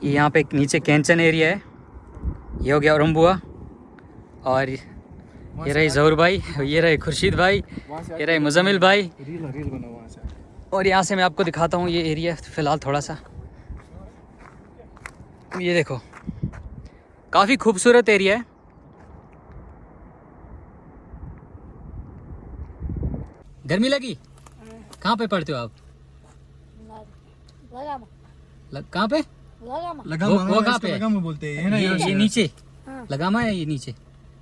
ये यहाँ पे नीचे कैंचन एरिया है। ये हो गया रंबुआ, और ये रहे जहूर भाई, ये रहे खुर्शीद भाई, ये रहे मुजम्मिल भाई। रील बना वहाँ से। और यहाँ से मैं आपको दिखाता हूँ ये एरिया फ़िलहाल थोड़ा सा। ये देखो, काफ़ी खूबसूरत एरिया है। गर्मी लगी? कहाँ पे पढ़ते हो आप? कहाँ पे? वो कहाँ पे है? लगामा बोलते हैं ना, ये नीचे लगामा है, ये नीचे।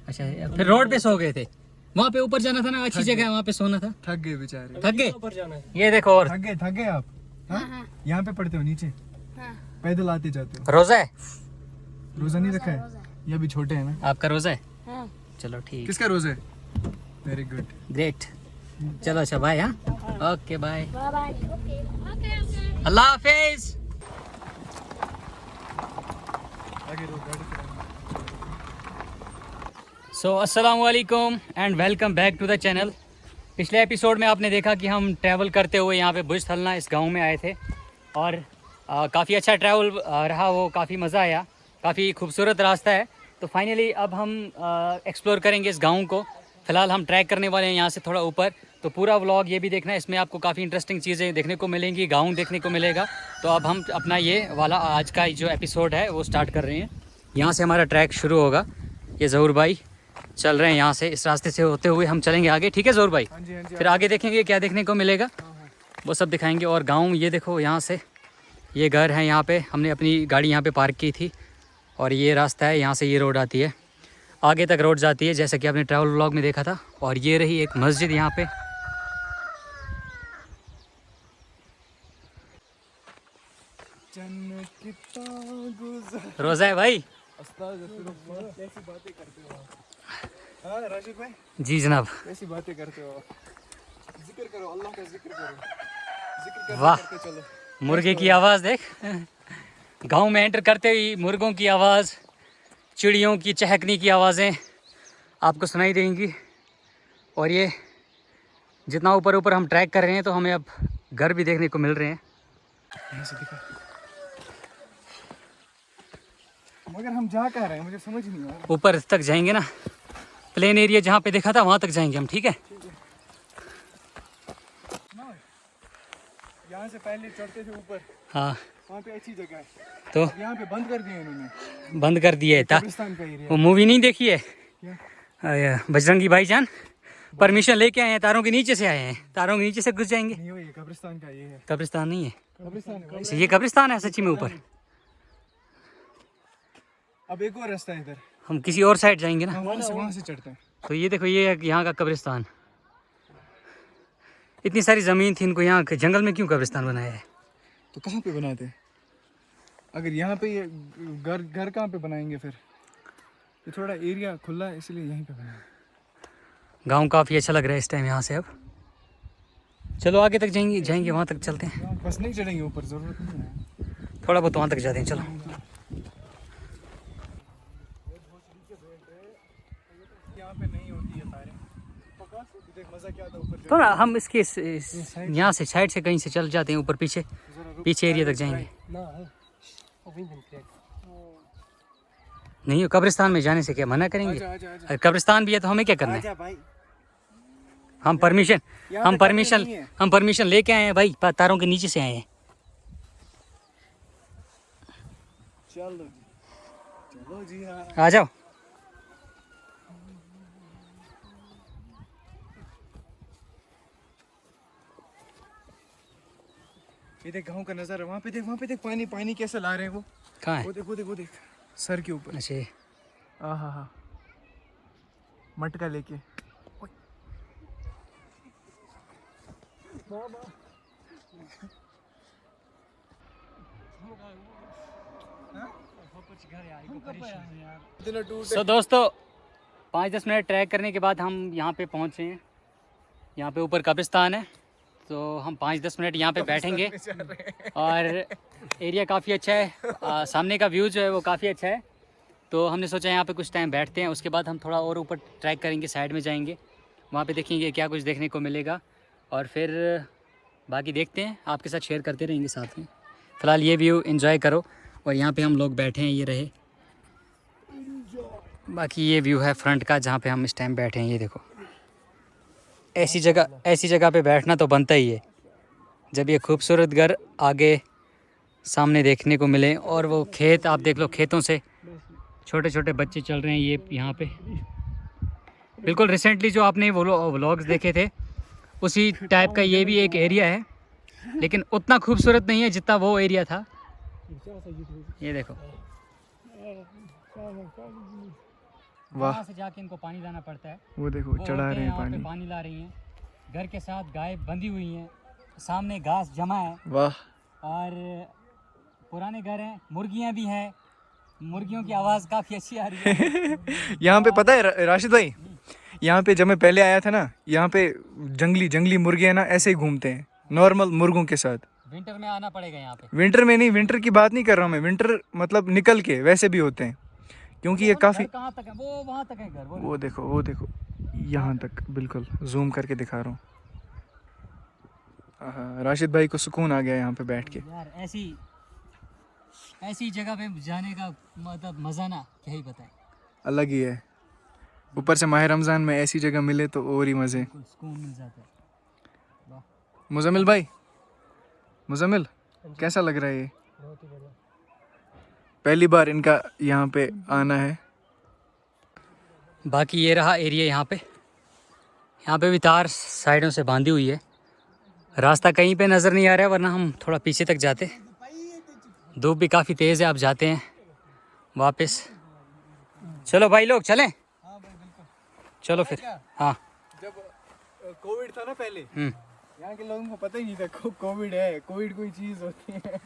अच्छा, फिर रोड पे सो गए थे? वहाँ पे ऊपर जाना था ना, अच्छी जगह है, वहाँ पे सोना था। थक गए बेचारे। थक गए? ये देखो, और थक गए आप। यहाँ पे पढ़ते हो नीचे? पैदल आते जाते हो? रोजा है? रोजा नहीं रखा है? ये अभी छोटे हैं ना। आपका रोजा है? चलो ठीक। किसका रोजा है? Very good, great. चलो अच्छा, बाय। हाँ, ओके, बाय। अल्लाह हाफिज। सो अस्सलाम वालेकुम and welcome back to the channel. पिछले एपिसोड में आपने देखा कि हम ट्रैवल करते हुए यहाँ पे भुज थलना इस गांव में आए थे, और काफ़ी अच्छा ट्रैवल रहा वो, काफ़ी मज़ा आया, काफ़ी खूबसूरत रास्ता है। तो फाइनली अब हम एक्सप्लोर करेंगे इस गांव को। फ़िलहाल हम ट्रैक करने वाले हैं यहाँ से थोड़ा ऊपर, तो पूरा व्लॉग ये भी देखना है, इसमें आपको काफ़ी इंटरेस्टिंग चीज़ें देखने को मिलेंगी, गांव देखने को मिलेगा। तो अब हम अपना ये वाला आज का जो एपिसोड है वो स्टार्ट कर रहे हैं। यहाँ से हमारा ट्रैक शुरू होगा। ये ज़हूर भाई चल रहे हैं यहाँ से, इस रास्ते से होते हुए हम चलेंगे आगे। ठीक है ज़हूर भाई? हाँ जी, फिर आगे देखेंगे क्या देखने को मिलेगा, वो सब दिखाएंगे। और गाँव ये देखो, यहाँ से ये घर है, यहाँ पे हमने अपनी गाड़ी यहाँ पे पार्क की थी, और ये रास्ता है, यहाँ से ये रोड आती है, आगे तक रोड जाती है, जैसा कि आपने ट्रैवल व्लॉग में देखा था। और ये रही एक मस्जिद यहाँ पे। रोज़ा है भाई? कैसी बातें करते हो आप? हाँ राशिद भाई, जी जनाब। कैसी बातें करते हो आप? जिक्र करो, अल्लाह का जिक्र करो, जिक्र करते वाह, करते चलो। मुर्गे की आवाज़ देख। गांव में एंटर करते ही मुर्गों की आवाज़, चिड़ियों की चहकने की आवाज़ें आपको सुनाई देंगी। और ये जितना ऊपर ऊपर हम ट्रैक कर रहे हैं, तो हमें अब घर भी देखने को मिल रहे हैं। यहाँ से दिखा। मगर हम जा कहाँ रहे हैं, मुझे समझ नहीं आ रहा। ऊपर तक जाएंगे ना, प्लेन एरिया जहाँ पे देखा था वहाँ तक जाएंगे हम। ठीक है? यहाँ से पहले चढ़ते थे ऊपर, हाँ, वहाँ पे अच्छी जगह है, तो यहाँ पे बंद कर दिया इन्होंने। बंद कर दिए था। कब्रिस्तान का एरिया। वो मूवी नहीं देखी है क्या? बजरंगी भाईजान? परमिशन लेके आए हैं, तारों के नीचे से आए हैं, तारों के नीचे से घुस जाएंगे। नहीं, वो ये कब्रिस्तान का ये है। कब्रिस्तान नहीं है? कब्रिस्तान है। अच्छा, ये कब्रिस्तान है सच्ची में ऊपर? अब एक और रास्ता है इधर, हम किसी और साइड जाएंगे ना। वहाँ से चढ़ते हैं। तो ये देखो, ये है यहाँ का कब्रिस्तान। इतनी सारी ज़मीन थी, इनको यहाँ के जंगल में क्यों कब्रिस्तान बनाया है? तो कहाँ पे बनाते हैं? अगर यहाँ पे ये घर घर कहाँ पे बनाएंगे फिर? ये थोड़ा एरिया खुला है, इसलिए यहीं पे बनाएंगे। गांव काफ़ी अच्छा लग रहा है इस टाइम यहाँ से। अब चलो आगे तक जाएंगे वहाँ तक चलते हैं। बस नहीं चढ़ेंगे ऊपर, ज़रूरत नहीं है। थोड़ा बहुत वहाँ तक जाते हैं, चलो। यहाँ पे नहीं होती है तारें। देख मज़ा क्या था ऊपर। तो ना हम इसके यहाँ से साइड से कहीं से चल जाते हैं ऊपर, पीछे एरिया तक जाएंगे। नहीं, कब्रिस्तान में जाने से क्या मना करेंगे? अरे कब्रिस्तान भी है तो हमें क्या करना है? हम परमिशन लेके आए हैं भाई, तारों के नीचे से आए हैं। चलो जी, हाँ। आ जाओ। ये देख गाँव का नज़ारा, वहाँ पे देख पानी पानी कैसे ला रहे हैं वो। कहाँ है? वो देख सर के ऊपर। अच्छा, हाँ, मटका लेके। सो दोस्तों, 5-10 मिनट ट्रैक करने के बाद हम यहाँ पे पहुँचे हैं। यहाँ पे ऊपर कब्रिस्तान है, तो हम 5-10 मिनट यहाँ पे बैठेंगे। और एरिया काफ़ी अच्छा है, सामने का व्यू जो है वो काफ़ी अच्छा है। तो हमने सोचा यहाँ पे कुछ टाइम बैठते हैं, उसके बाद हम थोड़ा और ऊपर ट्रैक करेंगे, साइड में जाएंगे, वहाँ पे देखेंगे क्या कुछ देखने को मिलेगा, और फिर बाकी देखते हैं, आपके साथ शेयर करते रहेंगे साथ में। फ़िलहाल ये व्यू एंजॉय करो। और यहाँ पे हम लोग बैठे हैं, ये रहे। बाकी ये व्यू है फ्रंट का जहाँ पे हम इस टाइम बैठे हैं। ये देखो, ऐसी जगह पे बैठना तो बनता ही है जब ये खूबसूरत घर आगे सामने देखने को मिले। और वो खेत आप देख लो, खेतों से छोटे छोटे बच्चे चल रहे हैं ये यहाँ पे। बिल्कुल रिसेंटली जो आपने व्लॉग्स देखे थे उसी टाइप का ये भी एक एरिया है, लेकिन उतना खूबसूरत नहीं है जितना वो एरिया था। ये देखो, वाह, वहाँ से जाके इनको पानी लाना पड़ता है। वो देखो वो चढ़ा औरतें रहे हैं यहाँ पे पानी। पानी ला रही हैं, घर के साथ गाय बंधी हुई हैं, सामने घास जमा है। वाह, और पुराने घर हैं, मुर्गियाँ भी हैं, मुर्गियों की आवाज़ काफ़ी अच्छी आ रही है। यहाँ पे पता है राशिद भाई, यहाँ पे जब मैं पहले आया था ना, यहाँ पे जंगली मुर्गे हैं ना, ऐसे ही घूमते हैं नॉर्मल मुर्गों के साथ। विंटर में आना पड़ेगा यहाँ पे। विंटर में नहीं, विंटर की बात नहीं कर रहा हूँ मैं, विंटर मतलब निकल के वैसे भी होते हैं, क्योंकि ये काफ़ी। कहाँ तक है वो? वहाँ तक है घर वो देखो यहाँ तक, बिल्कुल जूम करके दिखा रहा हूँ। हाँ, राशिद भाई को सुकून आ गया यहाँ पे बैठ के। यार ऐसी जगह पे जाने का मतलब मज़ा ना क्या ही बताएं। अलग ही है, ऊपर से माह रमज़ान में ऐसी जगह मिले तो और ही मज़े। बिल्कुल सुकून मिल जाता है। वाह, मुजम्मिल भाई, मुजम्मिल कैसा लग रहा है ये? बहुत ही बढ़िया। पहली बार इनका यहाँ पे आना है। बाकी ये रहा एरिया यहाँ पे भी तार साइडों से बांधी हुई है। रास्ता कहीं पे नज़र नहीं आ रहा है, वरना हम थोड़ा पीछे तक जाते। धूप भी काफ़ी तेज़ है, आप जाते हैं वापस। चलो भाई लोग चलें। हाँ भाई बिल्कुल, चलो फिर। हाँ, जब कोविड था ना पहले, हम्म, यहाँ के लोगों को पता ही नहीं था कोविड है, कोविड कोई चीज़ होती है।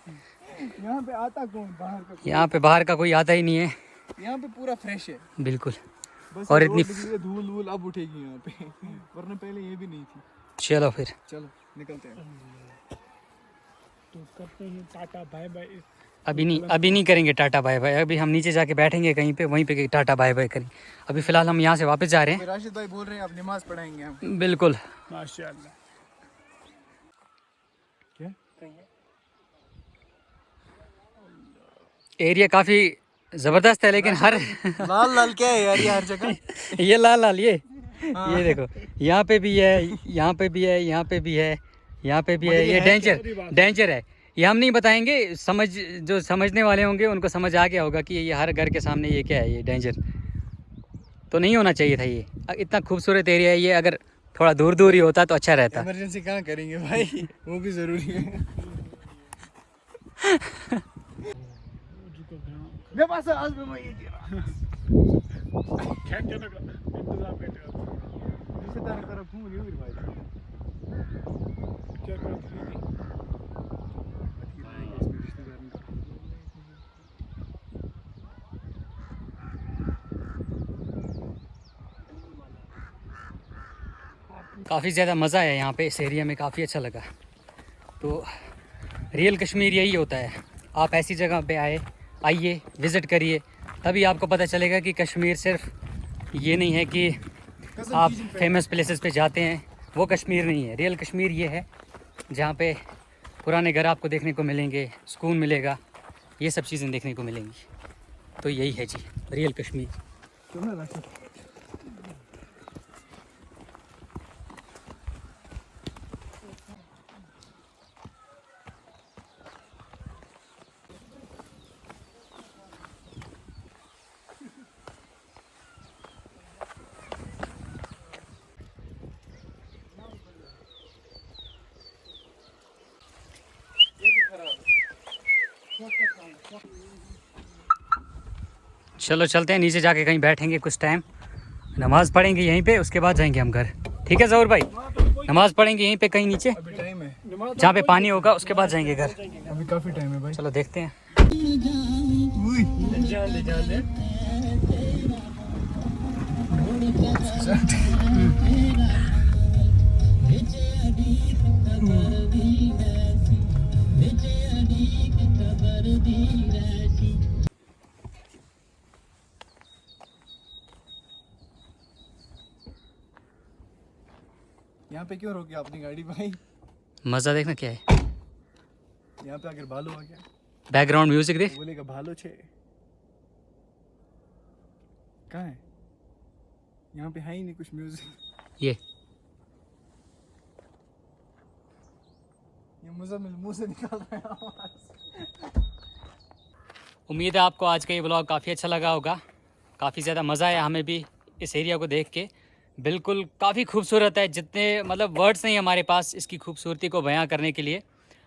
यहाँ पे आता कौन बाहर का? यहाँ पे बाहर का कोई आता ही नहीं है। यहाँ पे पूरा फ्रेश है, बिल्कुल। बस और और इतनी इतनी धूल वूल अब उठेगी यहाँ पे, वरना पहले ये भी नहीं थी। चलो फिर, चलो निकलते हैं। तो करते हैं टाटा बाय बाय। अभी नहीं करेंगे टाटा बाय बाय। अभी हम नीचे जाके बैठेंगे कहीं पे, वहीं पे टाटा बाय बाय करेंगे। अभी फ़िलहाल हम यहाँ से वापस जा रहे हैं। राशिद भाई बोल रहे हैं अब नमाज पढ़ाएंगे हम। बिल्कुल। माशाल्लाह। क्या? एरिया काफ़ी ज़बरदस्त है, लेकिन हर लाल लाल क्या है यार ये हर जगह? ये लाल ये देखो, यहाँ पे भी है, यहाँ पे भी है, यहाँ पे भी है, यहाँ पे भी है। ये डेंजर है। ये हम नहीं बताएंगे, जो समझने वाले होंगे उनको समझ आ गया होगा कि ये हर घर के सामने ये क्या है। ये डेंजर तो नहीं होना चाहिए था। ये इतना खूबसूरत एरिया है, ये अगर थोड़ा दूर ही होता तो अच्छा रहता। इमरजेंसी कहाँ करेंगे भाई, वो भी ज़रूरी है। मैं बस आज में मैं ये कह रहा क्या क्या लगा इंतजाम बैठे रिश्तेदार की तरफ घूम रही हूँ भाई। क्या करते हैं? काफ़ी ज़्यादा मज़ा आया यहाँ पे, इस एरिया में काफ़ी अच्छा लगा। तो रियल कश्मीर यही होता है। आप ऐसी जगह पे आइए, विज़िट करिए, तभी आपको पता चलेगा कि कश्मीर सिर्फ ये नहीं है कि आप फेमस प्लेसेस पे जाते हैं, वो कश्मीर नहीं है। रियल कश्मीर ये है जहाँ पे पुराने घर आपको देखने को मिलेंगे, सुकून मिलेगा, ये सब चीज़ें देखने को मिलेंगी। तो यही है जी रियल कश्मीर। चलो चलते हैं, नीचे जाके कहीं बैठेंगे कुछ टाइम, नमाज़ पढ़ेंगे यहीं पे, उसके बाद जाएंगे हम घर। ठीक है ज़हूर भाई, नमाज़ पढ़ेंगे यहीं पे कहीं नीचे, अभी टाइम है, जहाँ पे पानी होगा, उसके बाद जाएंगे घर। अभी काफ़ी टाइम है भाई। चलो देखते हैं। यहाँ पे क्यों रोकी आपने गाड़ी भाई? मज़ा देखना क्या है। यहाँ पे अगर बालू आ गया बैकग्राउंड म्यूजिक दे। बोलेगा भालो छे। कहाँ है? यहाँ पे है ही नहीं कुछ म्यूजिक। ये मुज़म्मिल मुंह से निकाल रहा है आवाज़। उम्मीद है आपको आज का ये व्लॉग काफ़ी अच्छा लगा होगा। काफ़ी ज़्यादा मज़ा आया हमें भी इस एरिया को देख के। बिल्कुल काफ़ी खूबसूरत है, जितने मतलब वर्ड्स नहीं हमारे पास इसकी खूबसूरती को बयां करने के लिए।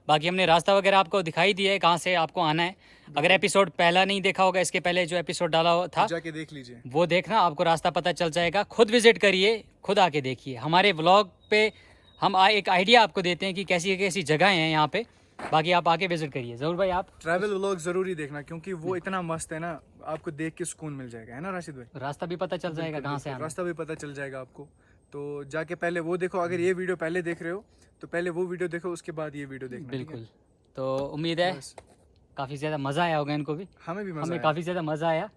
बाकी हमने रास्ता वगैरह आपको दिखाई दिया है कहाँ से आपको आना है। अगर एपिसोड पहला नहीं देखा होगा, इसके पहले जो एपिसोड डाला था जाके देख लीजिए, वो देखना, आपको रास्ता पता चल जाएगा। खुद विजिट करिए, खुद आके देखिए। हमारे व्लॉग पे हम एक आइडिया आपको देते हैं कि कैसी कैसी जगह हैं यहाँ पे। बाकी आप आके विजिट करिए ज़रूर भाई। आप ट्रैवल व्लॉग जरूरी देखना क्योंकि वो इतना मस्त है ना, आपको देख के सुकून मिल जाएगा, है ना राशिद भाई? रास्ता भी पता चल जाएगा कहाँ से आना है। रास्ता भी पता चल जाएगा आपको। तो जाके पहले वो देखो, अगर ये वीडियो पहले देख रहे हो तो पहले वो वीडियो देखो, उसके बाद ये वीडियो देखना। बिल्कुल। तो उम्मीद है काफ़ी ज़्यादा मज़ा आया होगा इनको भी। हमें भी मजा हमें आया। काफ़ी ज़्यादा मज़ा आया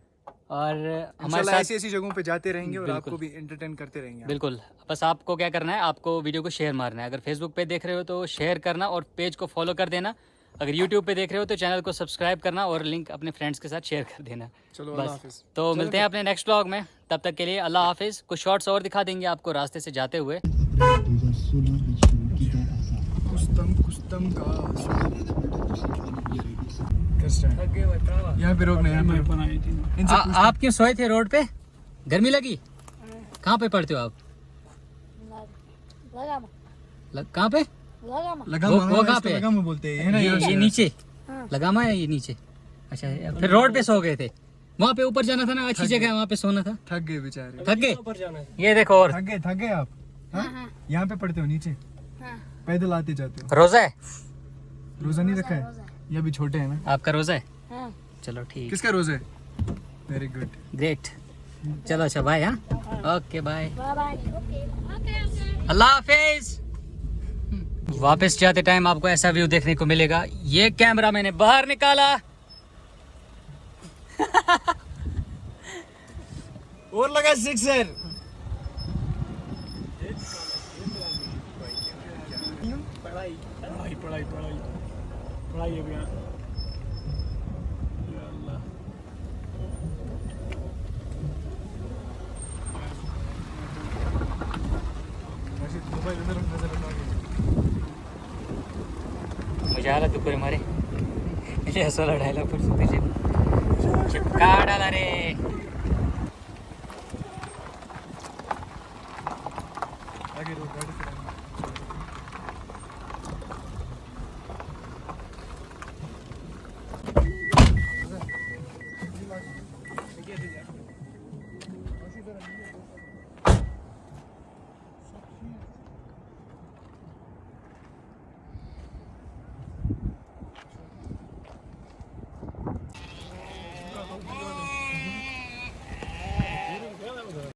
और हमारे इंशाल्लाह साथ ऐसी जगहों पे जाते रहेंगे और आपको भी एंटरटेन करते रहेंगे। बिल्कुल। बस आपको क्या करना है, आपको वीडियो को शेयर मारना है। अगर फेसबुक पे देख रहे हो तो शेयर करना और पेज को फॉलो कर देना। अगर यूट्यूब पे देख रहे हो तो चैनल को सब्सक्राइब करना और लिंक अपने फ्रेंड्स के साथ शेयर कर देना। चलो अल्लाह बस। हाफिज़। तो मिलते हैं अपने नेक्स्ट व्लॉग में, तब तक के लिए अल्लाह हाफिज़। कुछ शॉर्ट्स और दिखा देंगे आपको रास्ते से जाते हुए। कुस्तम का यहाँ पे रोकना है, यहाँ पे इनसे आप क्यों सोए थे रोड पे? गर्मी लगी? कहाँ पे पढ़ते हो आप? कहाँ पे? लगामा, वो कहाँ पे है? लगामा बोलते हैं, है ना? ये नीचे लगामा है, ये नीचे। अच्छा, फिर रोड पे सो गए थे? वहाँ पे ऊपर जाना था ना, अच्छी जगह है, वहाँ पे सोना था। थक गए बेचारे। थक गए? ये देखो। और थक गए आप? हाँ? यहाँ पे पढ़ते हो नीचे? पैदल आते जाते हो? रोजा है? रोजा नहीं रखा है? ये भी छोटे हैं ना? आपका रोजा है? चलो ठीक। किसका रोजा है? Very good, great. चलो अच्छा, बाय। हाँ, ओके बाय, अल्लाह हाफिज। वापस जाते टाइम आपको ऐसा व्यू देखने को मिलेगा। ये कैमरा मैंने बाहर निकाला। और लगा सिक्सर। पढ़ाई अभी यहाँ। या अल्लाह। मजा आला दुपारी मारे असं लढायला पुढचं तुझे चिपका डाला रे. आगे रोक गाड़ी चलाना.